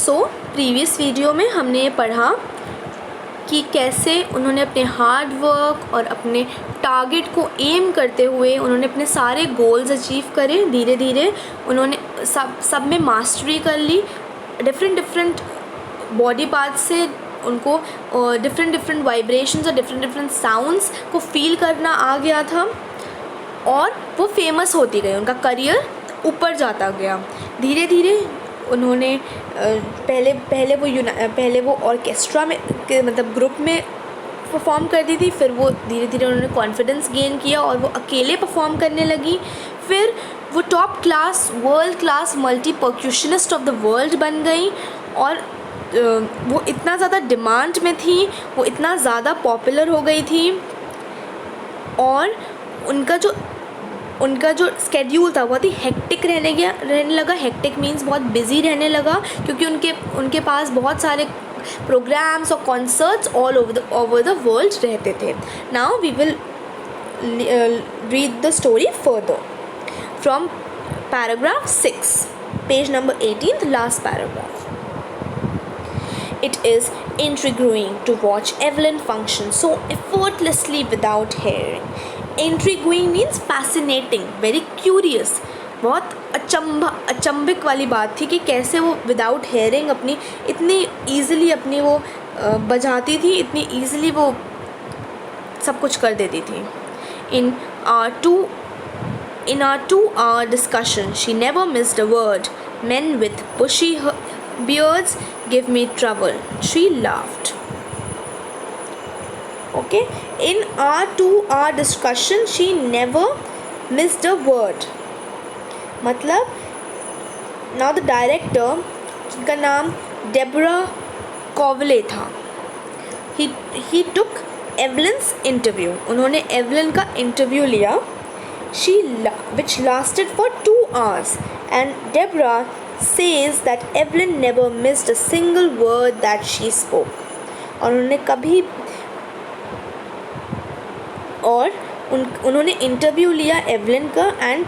Previous video में हमने ये पढ़ा कि कैसे उन्होंने अपने हार्ड वर्क और अपने टारगेट को एम करते हुए उन्होंने अपने सारे गोल्स अचीव करे। धीरे धीरे उन्होंने सब में मास्टरी कर ली। डिफरेंट बॉडी पार्ट्स से उनको डिफरेंट वाइब्रेशंस और डिफरेंट साउंड्स को फील करना आ गया था और वो फेमस होती गई। उनका करियर ऊपर जाता गया। धीरे धीरे उन्होंने पहले वो ऑर्केस्ट्रा में मतलब ग्रुप में परफॉर्म करती थी। फिर वो धीरे धीरे उन्होंने कॉन्फिडेंस गेन किया और वो अकेले परफॉर्म करने लगी। फिर वो top class world class multi percussionist of the world बन गई और वो इतना ज़्यादा डिमांड में थी, वो इतना ज़्यादा पॉपुलर हो गई थी और उनका जो स्केड्यूल था बहुत ही हेक्टिक रहने लगा। हेक्टिक मीन्स बहुत बिजी रहने लगा क्योंकि उनके पास बहुत सारे प्रोग्राम्स और concerts all over the world रहते थे। Now we will read the story further from paragraph 6, page number 18, the last paragraph. It is intriguing to watch Evelyn function so effortlessly without hearing. Intriguing means fascinating, very curious. बहुत अचंभिक वाली बात थी कि कैसे वो without hearing अपनी इतनी easily अपनी वो बजाती थी, इतनी ईज़िली वो सब कुछ कर देती थी। In our 2-hour discussion, she never missed a word. Men with bushy beards give me trouble. She laughed. Okay, in our 2-hour discussion, she never missed a word. मतलब now the director, जिनका नाम Debra कॉवले था, he took Evelyn's interview. उन्होंने Evelyn का interview लिया which lasted for 2 hours, and Deborah says that Evelyn never missed a single word that she spoke. उन्होंने interview लिया Evelyn का एंड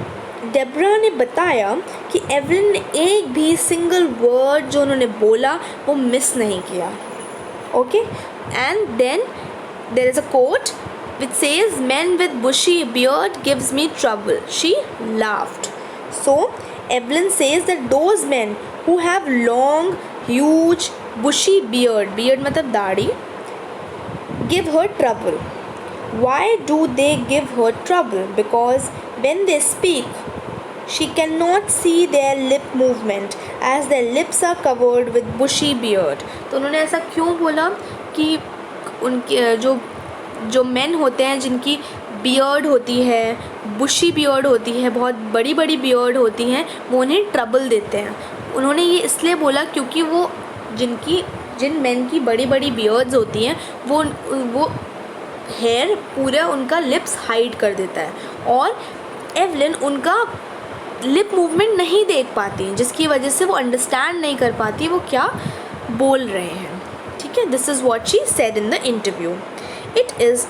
डेब्रा ने बताया कि एवलिन ने एक भी सिंगल वर्ड जो उन्होंने बोला वो मिस नहीं किया। Okay, and then there is a quote which says, "Men with bushy beard gives me trouble." She laughed. So Evelyn says that those men who have long, huge, bushy beard मतलब दाढ़ी, give her trouble. Why do they give her trouble? Because when they speak, she cannot see their lip movement as their lips are covered with bushy beard. तो उन्होंने ऐसा क्यों बोला कि उनके जो मेन होते हैं जिनकी बियर्ड होती है, बुशी बियर्ड होती है, बहुत बड़ी बड़ी बियर्ड होती हैं, वो उन्हें ट्रबल देते हैं। उन्होंने ये इसलिए बोला क्योंकि वो जिन मेन की बड़ी बड़ी बियर्ड्स होती हैं वो हेयर पूरा उनका लिप्स हाइड कर देता है और एवलिन उनका लिप मूवमेंट नहीं देख पाती, जिसकी वजह से वो अंडरस्टैंड नहीं कर पाती वो क्या बोल रहे हैं। ठीक है, this is what she said in the interview. It is,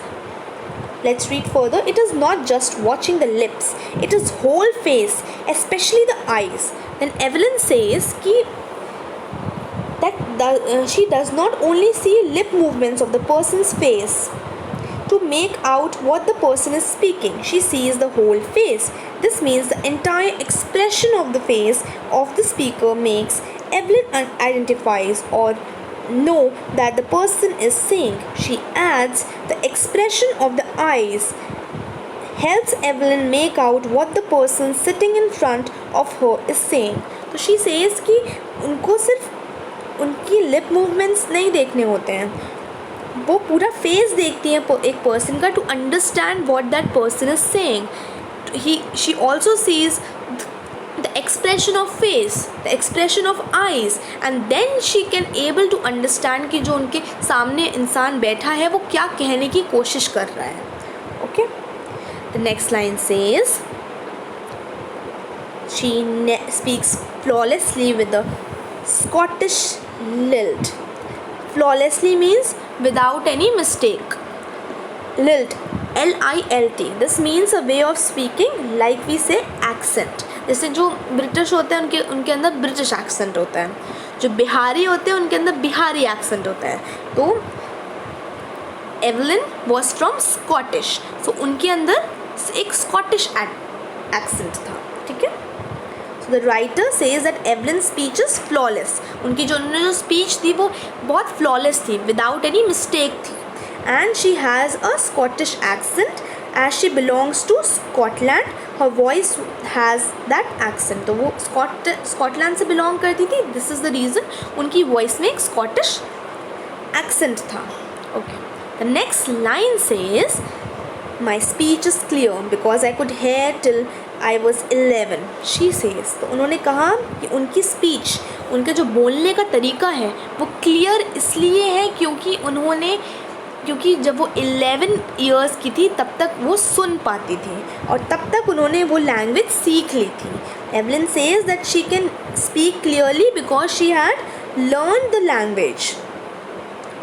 let's read further. It is not just watching the lips, it is whole face, especially the eyes. Then Evelyn says that she does not only see lip movements of the person's face to make out what the person is speaking. She sees the whole face. This means the entire expression of the face of the speaker makes Evelyn identifies or know that the person is saying. She adds the expression of the eyes helps Evelyn make out what the person sitting in front of her is saying. तो she says कि उनको सिर्फ उनकी lip movements नहीं देखने होते हैं, वो पूरा फेस देखती हैं एक पर्सन का to understand what that person is saying. She also sees the expression of face, the expression of eyes, and then she can able to understand कि जो उनके सामने इंसान बैठा है वो क्या कहने की कोशिश कर रहा है. Okay, the next line says she speaks flawlessly with a Scottish lilt. Flawlessly means without any mistake. Lilt, L-I-L-T. This means a way of speaking like we say accent. जैसे जो ब्रिटिश होते हैं उनके अंदर ब्रिटिश एक्सेंट होता है, जो बिहारी होते हैं उनके अंदर बिहारी एक्सेंट होता है, तो Evelyn was from Scottish, so उनके अंदर एक स्कॉटिश एक्सेंट था, ठीक है। So the writer says that Evelyn speech is flawless, उनकी उन्होंने जो स्पीच थी वो बहुत फ्लॉलेस थी, विदाउट एनी मिस्टेक थी, and she has a Scottish accent as she belongs to Scotland, her voice has that accent, तो वो स्कॉटलैंड से बिलोंग करती थी, दिस इज़ द रीज़न उनकी वॉइस में एक स्कॉटिश एक्सेंट था, okay. The next line says my speech is clear because I could hair till I was 11, she says, तो उन्होंने कहा कि उनकी स्पीच, उनका जो बोलने का तरीका है वो क्लियर इसलिए है क्योंकि जब वो 11 ईयर्स की थी तब तक वो सुन पाती थी और तब तक उन्होंने वो लैंग्वेज सीख ली थी। Evelyn says that she can speak clearly because she had learn the language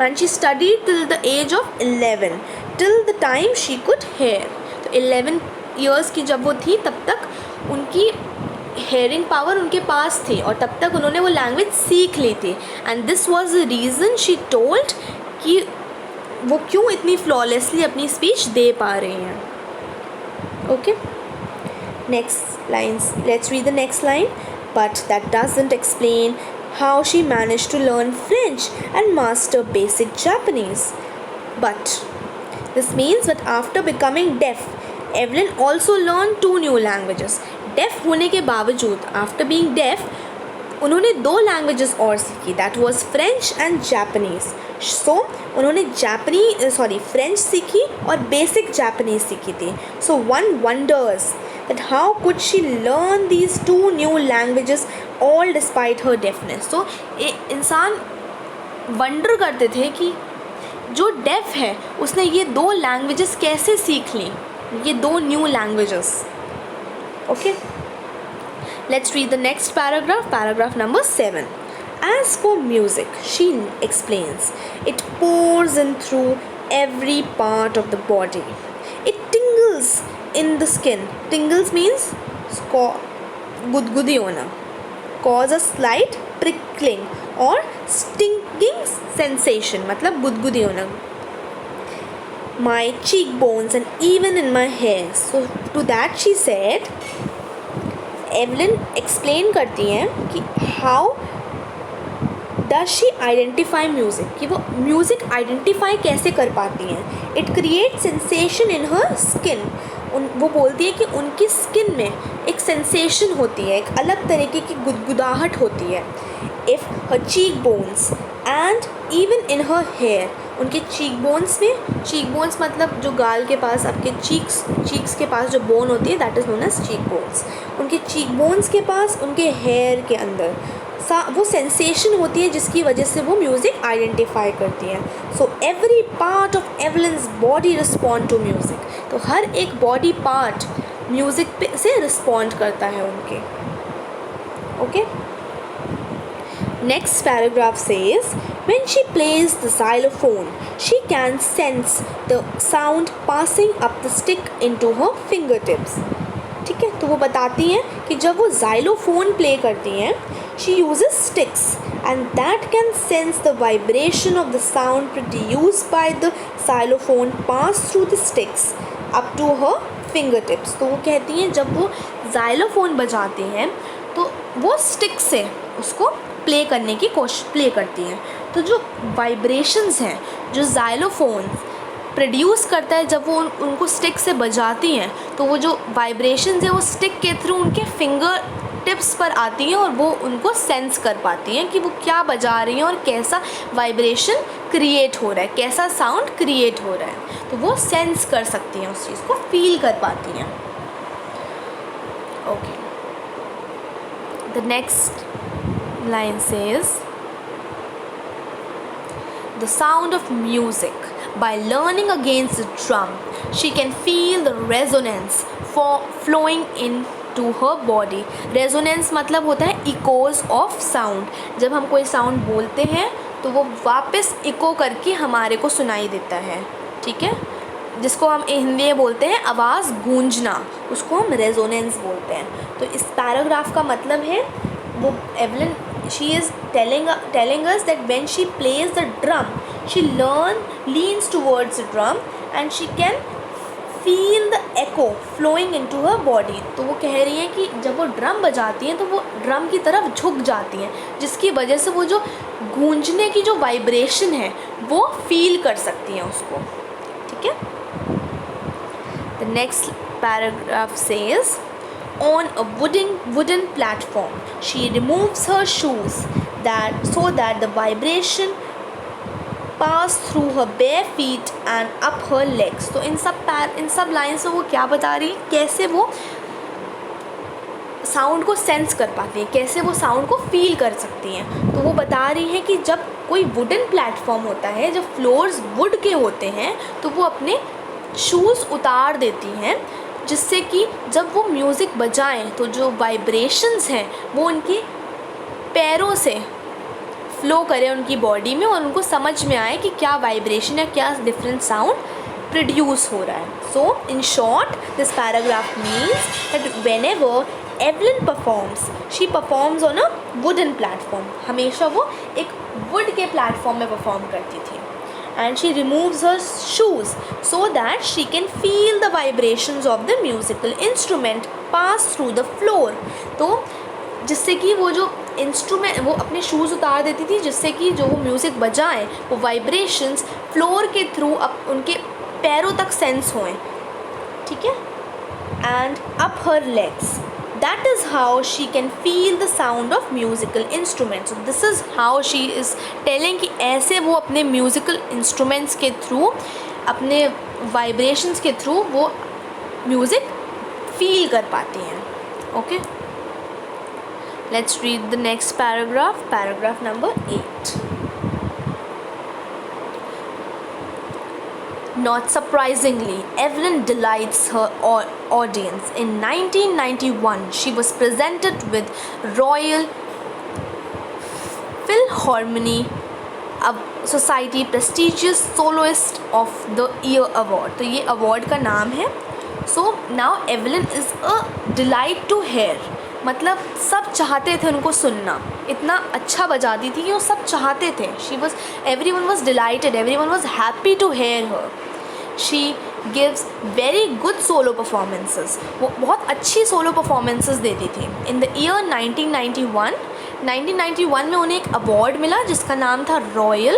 and she studied till the age of 11 till the time she could hear, तो 11 years की जब वो थी तब तक उनकी हेयरिंग पावर उनके पास थी और तब तक उन्होंने वो लैंग्वेज सीख ली थी, and this was the reason she told कि वो क्यों इतनी फ्लॉलेसली अपनी स्पीच दे पा रही हैं, okay. Next lines, let's read the next line, but that doesn't explain how she managed to learn French and master basic Japanese. But this means that after becoming deaf, Evelyn also learned 2 new languages. Deaf होने के बावजूद, after being deaf, उन्होंने 2 languages और सीखी, that was French and Japanese. So उन्होंने French सीखी और basic Japanese सीखी थी. So one wonders that how could she learn these 2 new languages all despite her deafness. So इंसान वंडर करते थे कि जो डेफ है उसने ये 2 लैंग्वेजेस कैसे सीख ली, ये 2 new languages, okay. Let's read the next paragraph number 7. As for music, she explains, it pours in through every part of the body. It tingles in the skin. Tingles means गुदगुदी होना, cause a slight prickling or stinging sensation, मतलब गुदगुदी होना. My cheekbones and even in my hair. So to that she said, Evelyn explain करती हैं कि how does she identify music, कि वो म्यूज़िक आइडेंटिफाई कैसे कर पाती हैं. It create sensation in her skin. वो बोलती है कि उनकी स्किन में एक सेंसेशन होती है, एक अलग तरीके की गुदगुदाहट होती है. If her cheek bones and even in her hair, उनके चीक बोन्स मतलब जो गाल के पास आपके चीक्स के पास जो बोन होती है, that is known as cheek bones. उनके चीक बोन्स के पास, उनके हेयर के अंदर वो सेंसेशन होती है जिसकी वजह से वो म्यूज़िक आइडेंटिफाई करती है. So every part of Evelyn's body respond to music. तो हर एक बॉडी पार्ट म्यूज़िक पे से रिस्पॉन्ड करता है उनके. Okay, next paragraph says, when she plays the xylophone, she can sense the sound passing up the stick into her fingertips. ठीक है, तो वो बताती हैं कि जब वो xylophone प्ले करती हैं, she uses sticks and that can sense the vibration of the sound produced by the xylophone pass through the sticks up to her fingertips. तो वो कहती हैं जब वो xylophone बजाती हैं तो वो स्टिक से उसको प्ले करने की कोशिश करती हैं. तो जो वाइब्रेशंस हैं जो ज़ाइलोफोन प्रोड्यूस करता है जब वो उनको स्टिक से बजाती हैं, तो वो जो वाइब्रेशंस हैं वो स्टिक के थ्रू उनके फिंगर टिप्स पर आती हैं और वो उनको सेंस कर पाती हैं कि वो क्या बजा रही हैं और कैसा वाइब्रेशन क्रिएट हो रहा है, कैसा साउंड क्रिएट हो रहा है. तो वो सेंस कर सकती हैं, उस चीज़ को फील कर पाती हैं. Okay, the next line says, the sound of music, by learning against the drum, she can feel the resonance flowing into her body. Resonance मतलब होता है echoes of sound. जब हम कोई sound बोलते हैं तो वो वापस echo करके हमारे को सुनाई देता है. ठीक है, जिसको हम हिंदी में बोलते हैं आवाज़ गूंजना, उसको हम रेजोनेंस बोलते हैं. तो इस पैराग्राफ का मतलब है वो Evelyn she is telling us that when she plays the drum, she leans towards the drum and she can feel the echo flowing into her body. तो वो कह रही है कि जब वो ड्रम बजाती हैं तो वो ड्रम की तरफ झुक जाती हैं, जिसकी वजह से वो जो गूंजने की जो वाइब्रेशन है वो फील कर सकती हैं उसको. ठीक है. The next paragraph says, on a wooden platform, she removes her shoes so that the vibration pass through her bare feet and up her legs. तो इन सब लाइन्स में वो क्या बता रही है, कैसे वो साउंड को सेंस कर पाती है, कैसे वो साउंड को फील कर सकती हैं. तो वो बता रही है कि जब कोई वुडन प्लेटफॉर्म होता है, जब फ्लोर्स वुड के होते हैं, तो वो अपने शूज़ उतार देती हैं, जिससे कि जब वो म्यूज़िक बजाएं तो जो वाइब्रेशंस हैं वो उनके पैरों से फ्लो करें उनकी बॉडी में और उनको समझ में आए कि क्या वाइब्रेशन या क्या डिफरेंट साउंड प्रोड्यूस हो रहा है. So in short this paragraph means that whenever Evelyn performs, she performs on a wooden platform. हमेशा वो एक वुड के प्लेटफॉर्म में परफॉर्म करती थी. And she removes her shoes so that she can feel the vibrations of the musical instrument pass through the floor. तो जिससे कि वो जो इंस्ट्रूमेंट, वो अपने शूज़ उतार देती थी जिससे कि जो वो म्यूज़िक बजाएं वो वाइब्रेशंस फ्लोर के थ्रू अब उनके पैरों तक सेंस होएं. ठीक है. And up her legs. That is how she can feel the sound of musical instruments. So this is how she is telling कि ऐसे वो अपने musical instruments के through, अपने vibrations के through वो music feel कर पाती हैं. Okay? Let's read the next paragraph. Paragraph number 8. Not surprisingly, Evelyn delights her audience. In 1991, she was presented with Royal Philharmonic Society prestigious Soloist of the Year Award. तो ये award का नाम है. So now Evelyn is a delight to hear. मतलब सब चाहते थे उनको सुनना, इतना अच्छा बजाती थी कि वो सब चाहते थे. Everyone was delighted, everyone was happy to hear her. She gives very good solo performances. वो बहुत अच्छी solo performances देती थी. In the year 1991 में उन्हें एक award मिला जिसका नाम था Royal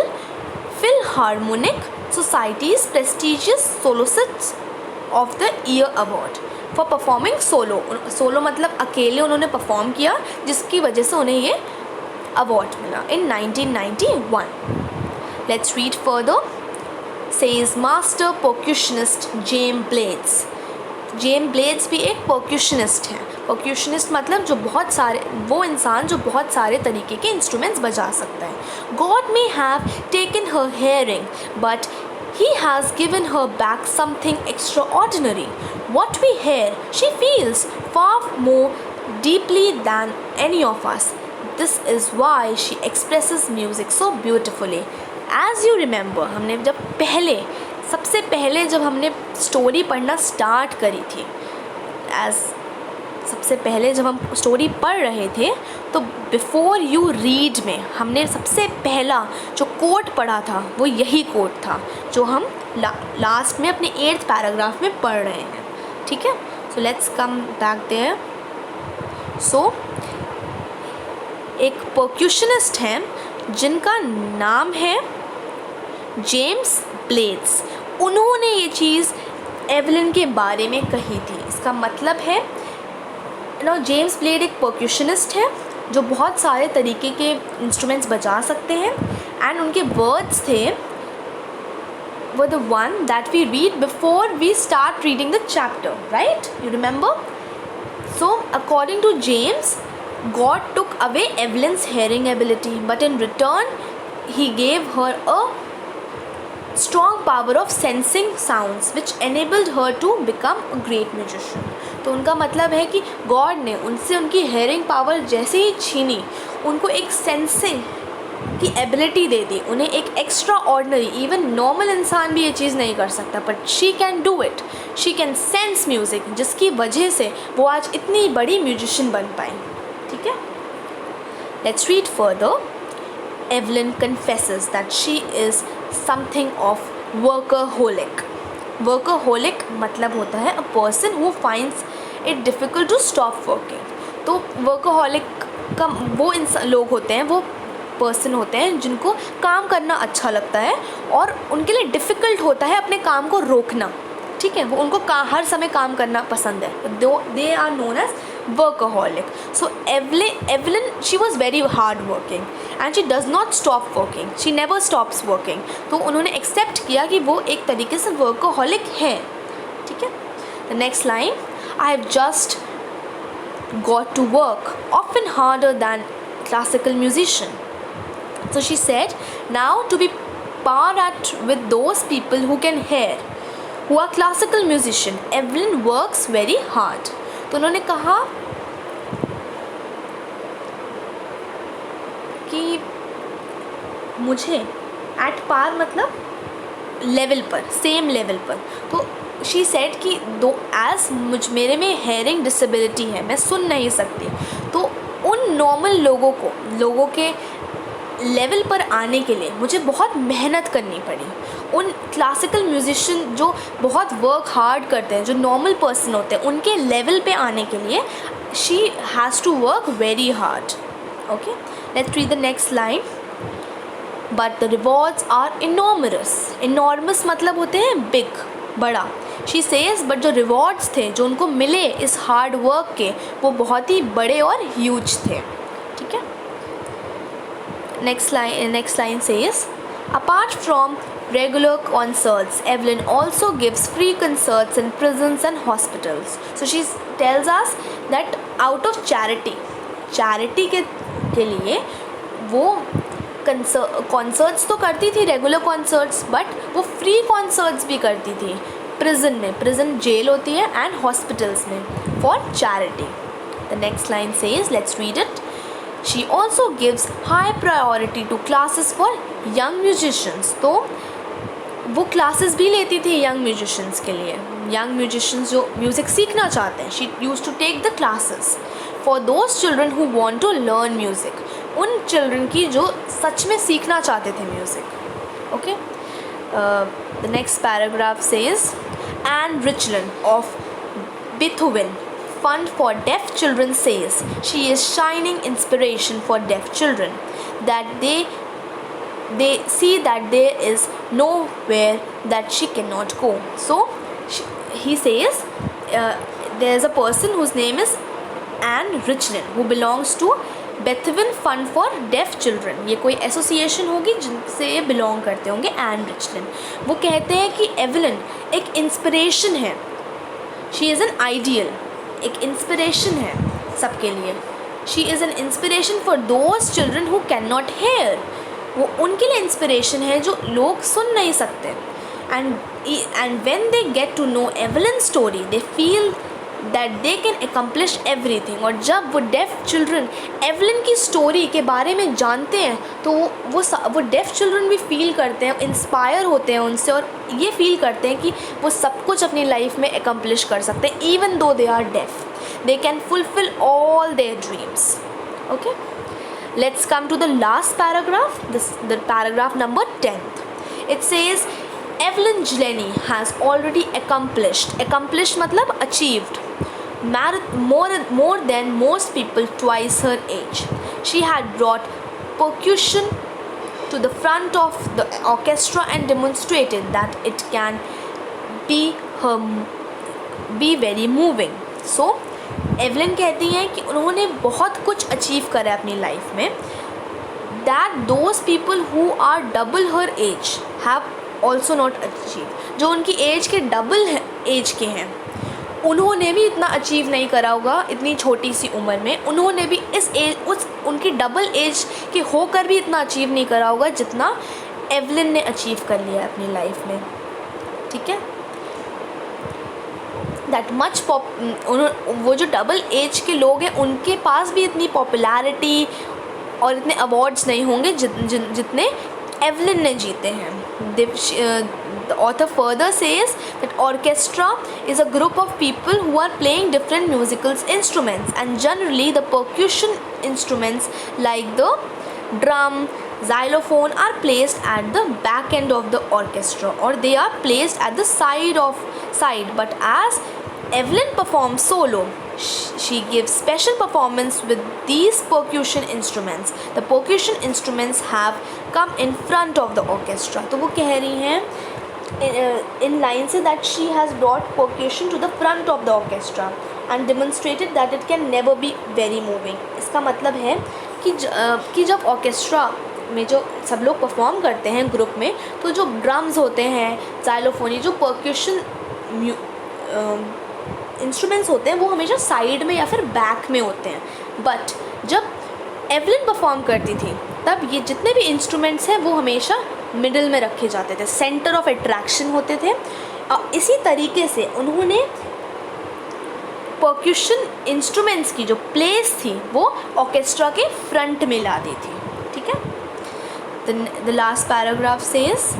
Philharmonic Society's prestigious Soloist of the Year Award for performing solo. Solo मतलब अकेले उन्होंने परफॉर्म किया, जिसकी वजह से उन्हें ये अवार्ड मिला in 1991. Let's read further. Says master percussionist James Blades. James Blades भी एक percussionist है. Percussionist मतलब जो बहुत सारे, वो इंसान जो बहुत सारे तरीके के इंस्ट्रूमेंट्स बजा सकता है. God may have taken her hearing, but He has given her back something extraordinary. What we hear, she feels far more deeply than any of us. This is why she expresses music so beautifully. As you remember, हमने जब सबसे पहले जब हमने story पढ़ना start करी थी, सबसे पहले जब हम स्टोरी पढ़ रहे थे तो बिफोर यू रीड में हमने सबसे पहला जो कोट पढ़ा था वो यही कोट था जो हम लास्ट में अपने 8th पैराग्राफ में पढ़ रहे हैं. ठीक है. So let's come back there. So एक परक्यूशनिस्ट हैं जिनका नाम है जेम्स ब्लेड्स. उन्होंने ये चीज़ एवलिन के बारे में कही थी. इसका मतलब है जेम्स ब्लेड एक परक्यूशनिस्ट है जो बहुत सारे तरीके के इंस्ट्रूमेंट्स बजा सकते हैं. एंड उनके वर्ड्स थे were the one that we read before we start reading the chapter, right? You remember? So according to James, God took away Evelyn's hearing ability, but in return he gave her a strong power of sensing sounds which enabled her to become a great musician. तो उनका मतलब है कि God ने उनसे उनकी hearing power जैसे ही छीनी, उनको एक सेंसिंग की एबिलिटी दे दी, उन्हें एक एक्स्ट्रा ऑर्डिनरी, इवन नॉर्मल इंसान भी ये चीज़ नहीं कर सकता, but she can do it. She can sense music, जिसकी वजह से वो आज इतनी बड़ी म्यूजिशियन बन पाई. ठीक है. Let's read further. Evelyn confesses that she is something of workaholic. Workaholic मतलब होता है a person who finds it difficult to stop working. तो workaholic का वो लोग होते हैं, वो पर्सन होते हैं जिनको काम करना अच्छा लगता है और उनके लिए डिफ़िकल्ट होता है अपने काम को रोकना. ठीक है, वो उनको हर समय काम करना पसंद है. They are known as workaholic. So Evelyn she was very hard working and she does not stop working. She never stops working. तो उन्होंने एक्सेप्ट किया कि वो एक तरीके से वर्कaholic है. ठीक है. The next line, I have just got to work, often harder than classical musician. So she said, now to be par at with those people who can hear, who are classical musician, Evelyn works very hard. तो उन्होंने कहा कि मुझे at par मतलब level पर, same level पर. तो she said कि दो एज मेरे में हेयरिंग डिसेबिलिटी है, मैं सुन नहीं सकती. तो उन नॉर्मल लोगों के लेवल पर आने के लिए मुझे बहुत मेहनत करनी पड़ी. उन क्लासिकल म्यूजिशियन जो बहुत वर्क हार्ड करते हैं, जो नॉर्मल पर्सन होते हैं, उनके लेवल पे आने के लिए she has to work very hard. Okay, let's read the next line. But the rewards are enormous. Enormous मतलब होते हैं बिग, बड़ा. शी सेज बट जो रिवॉर्ड्स थे जो उनको मिले इस हार्ड वर्क के, वो बहुत ही बड़े और ह्यूज थे. ठीक है. Next line says, apart from regular concerts, Evelyn also gives free concerts in prisons and hospitals. So she tells us that out of charity के लिए वो कॉन्सर्ट्स तो करती थी, रेगुलर कॉन्सर्ट्स, बट वो फ्री कॉन्सर्ट्स भी करती थी प्रिजन जेल होती है, एंड हॉस्पिटल्स में, for charity. The next line says, let's read it. She also gives high priority to classes for young musicians. तो वो क्लासेस भी लेती थी यंग म्यूजिशियंस के लिए, यंग म्यूजिशियंस जो म्यूज़िक सीखना चाहते हैं. She use to take the classes for those children who want to learn music. उन चिल्ड्रन की जो सच में सीखना चाहते थे music. Okay. The next paragraph says, and रिचलन of Beethoven Fund for Deaf Children says she is shining inspiration for deaf children, that they see that there is nowhere that she cannot go. So he says there is a person whose name is Anne Richland who belongs to Beethoven Fund for Deaf Children. ये कोई association होगी जिनसे ये belong करते होंगे, N रिचलन. वो कहते हैं कि एवलिन एक इंस्पिरेशन है. शी इज़ एन आइडियल, एक इंस्पिरेशन है सबके लिए. She is an inspiration for those children who can not here. वो उनके लिए इंस्पिरेशन है जो लोग सुन नहीं सकते. And when they get to know Evelyn story they feel that they can accomplish everything. और जब वो डेफ चिल्ड्रन एवलिन की स्टोरी के बारे में जानते हैं तो वो डेफ चिल्ड्रन भी फील करते हैं, इंस्पायर होते हैं उनसे, और ये फील करते हैं कि वो सब कुछ अपनी लाइफ में अकम्प्लिश कर सकते हैं. Even though they are deaf, they can fulfil all their dreams. Okay, let's come to the last paragraph, the paragraph number 10. It says Evelyn Glennie has already accomplished मतलब achieved more than most people twice her age. She had brought percussion to the front of the orchestra and demonstrated that it can be very moving. So Evelyn कहती हैं कि उन्होंने बहुत कुछ achieve करा है अपनी लाइफ में. That those people who are double her age have also not achieve. जो उनकी एज के डबल एज के हैं उन्होंने भी इतना अचीव नहीं करा होगा इतनी छोटी सी उम्र में. उन्होंने भी उनकी डबल एज के होकर भी इतना अचीव नहीं करा होगा जितना एवलिन ने अचीव कर लिया है अपनी लाइफ में. ठीक है. दैट मच वो जो डबल एज के लोग हैं उनके पास भी इतनी पॉपुलैरिटी और इतने अवार्ड्स नहीं होंगे जितने एवलिन ने जीते हैं. The author further says that orchestra is a group of people who are playing different musical instruments, and generally the percussion instruments like the drum, xylophone are placed at the back end of the orchestra, or they are placed at the side. But as Evelyn performs solo, she gives special performance with these percussion instruments. The percussion instruments have come in front of the orchestra. तो वो कह रही हैं in line से that she has brought percussion to the front of the orchestra and demonstrated that it can never be very moving. इसका मतलब है कि जब ऑर्केस्ट्रा में जो सब लोग परफॉर्म करते हैं ग्रुप में, तो जो ड्रम्स होते हैं, जाइलोफोनी, जो परक्यूशन इंस्ट्रूमेंट्स होते हैं वो हमेशा साइड में या फिर बैक में होते हैं. बट जब एवलिन परफॉर्म करती थी तब ये जितने भी इंस्ट्रूमेंट्स हैं वो हमेशा मिडिल में रखे जाते थे, सेंटर ऑफ अट्रैक्शन होते थे. और इसी तरीके से उन्होंने परक्यूशन इंस्ट्रूमेंट्स की जो प्लेस थी वो ऑर्केस्ट्रा के फ्रंट में ला दी थी. ठीक है. The last paragraph says,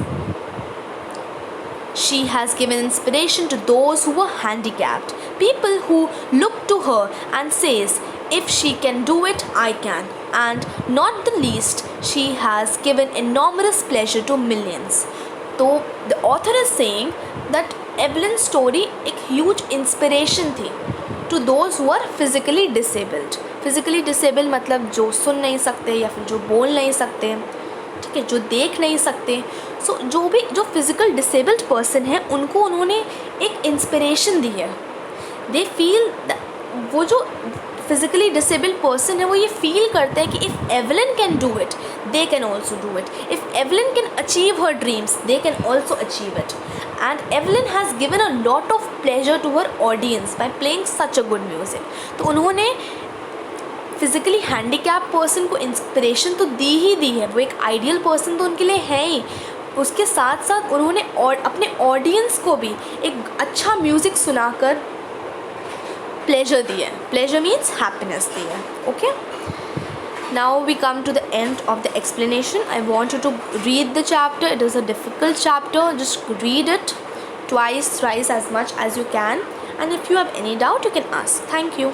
she has given inspiration to those who were handicapped, people who look to her and says, if she can do it, I can. And not the least, she has given enormous pleasure to millions. तो the author is saying that Evelyn's story एक huge inspiration थी to those who are physically disabled. Physically disabled मतलब जो सुन नहीं सकते या फिर जो बोल नहीं सकते, ठीक है, जो देख नहीं सकते. सो जो फिज़िकल डिसेबल्ड पर्सन है उनको उन्होंने एक इंस्पिरेशन दी है. दे फील, वो जो फिज़िकली डिसेबल्ड पर्सन है वो ये फील करते हैं कि if Evelyn can do it, they can also do it. If Evelyn can achieve her dreams, they can also achieve it. And Evelyn has given a lot of pleasure to her audience by playing such a good music. तो उन्होंने physically handicap person को inspiration तो दी ही दी है, वो एक ideal person तो उनके लिए है ही. उसके साथ साथ उन्होंने अपने ऑडियंस को भी एक अच्छा म्यूज़िक सुनाकर प्लेजर दिया है. प्लेजर मीन्स हैप्पीनेस दी है. Okay. Now we come to the end of the explanation. I want you to read the chapter. It is a difficult chapter. Just read it twice, thrice as much as you can, and if you have any doubt you can ask. Thank you.